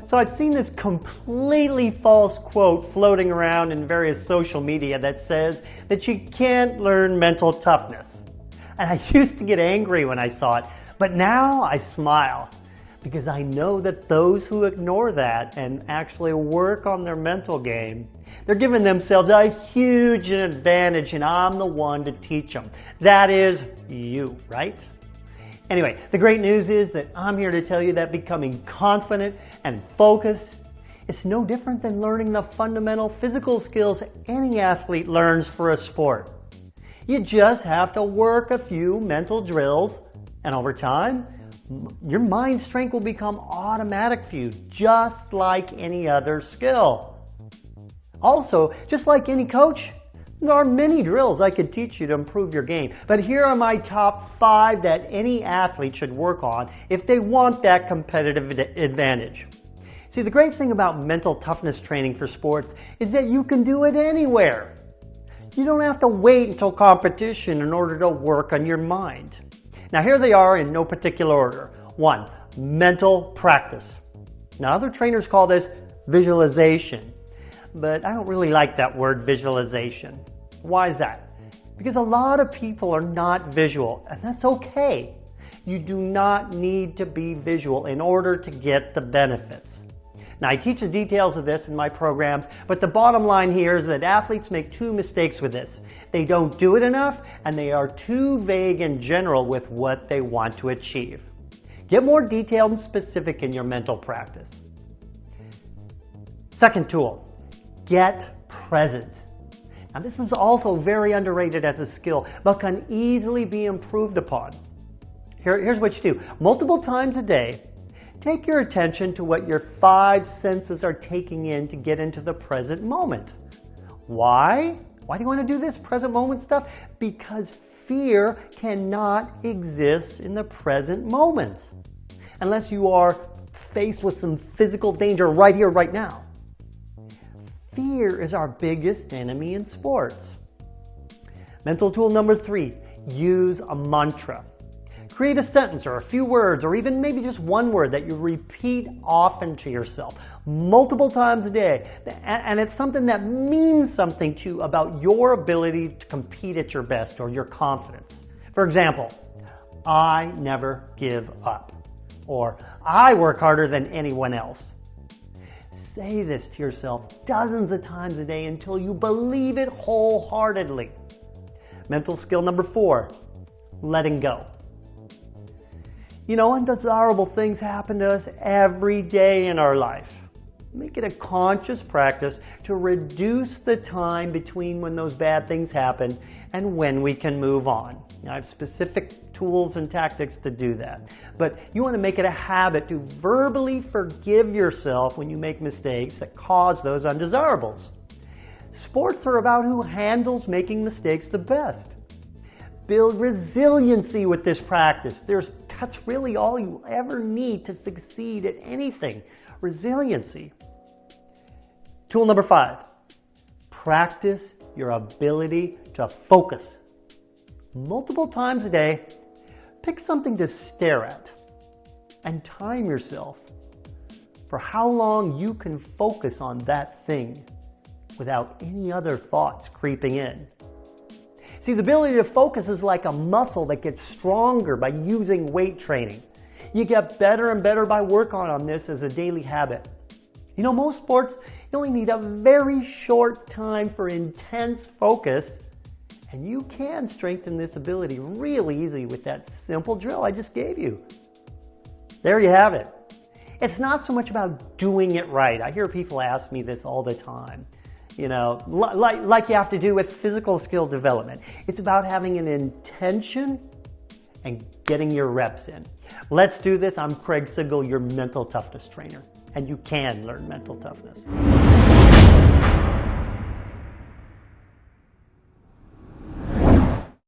So I've seen this completely false quote floating around in various social media that says that you can't learn mental toughness. And I used to get angry when I saw it, but now I smile because I know that those who ignore that and actually work on their mental game, they're giving themselves a huge advantage, and I'm the one to teach them. That is you, right? Anyway, the great news is that I'm here to tell you that becoming confident and focused is no different than learning the fundamental physical skills any athlete learns for a sport. You just have to work a few mental drills, and over time, your mind strength will become automatic for you, just like any other skill. Also, just like any coach, there are many drills I could teach you to improve your game, but here are my top 5 that any athlete should work on if they want that competitive advantage. See, the great thing about mental toughness training for sports is that you can do it anywhere. You don't have to wait until competition in order to work on your mind. Now here they are in no particular order. 1, mental practice. Now other trainers call this visualization, but I don't really like that word visualization. Why is that? Because a lot of people are not visual, and that's okay. You do not need to be visual in order to get the benefits. Now I teach the details of this in my programs, but the bottom line here is that athletes make 2 mistakes with this. They don't do it enough, and they are too vague in general with what they want to achieve. Get more detailed and specific in your mental practice. Second tool, get present. Now this is also very underrated as a skill, but can easily be improved upon. Here's what you do. Multiple times a day, take your attention to what your 5 senses are taking in to get into the present moment. Why? Why do you want to do this present moment stuff? Because fear cannot exist in the present moment unless you are faced with some physical danger right here, right now. Fear is our biggest enemy in sports. Mental tool number 3, use a mantra. Create a sentence or a few words or even maybe just one word that you repeat often to yourself multiple times a day. And it's something that means something to you about your ability to compete at your best or your confidence. For example, I never give up, or I work harder than anyone else. Say this to yourself dozens of times a day until you believe it wholeheartedly. Mental skill number 4, letting go. You know, undesirable things happen to us every day in our life. Make it a conscious practice to reduce the time between when those bad things happen and when we can move on. Now, I have specific tools and tactics to do that. But you want to make it a habit to verbally forgive yourself when you make mistakes that cause those undesirables. Sports are about who handles making mistakes the best. Build resiliency with this practice. That's really all you ever need to succeed at anything. Resiliency. Tool number 5. Practice your ability to focus. Multiple times a day, pick something to stare at and time yourself for how long you can focus on that thing without any other thoughts creeping in. See, the ability to focus is like a muscle that gets stronger by using weight training. You get better and better by working on this as a daily habit. You know, most sports, you only need a very short time for intense focus, and you can strengthen this ability really easily with that simple drill I just gave you. There you have it. It's not so much about doing it right. I hear people ask me this all the time. You know, like you have to do with physical skill development. It's about having an intention and getting your reps in. Let's do this. I'm Craig Sigl, your mental toughness trainer, and you can learn mental toughness.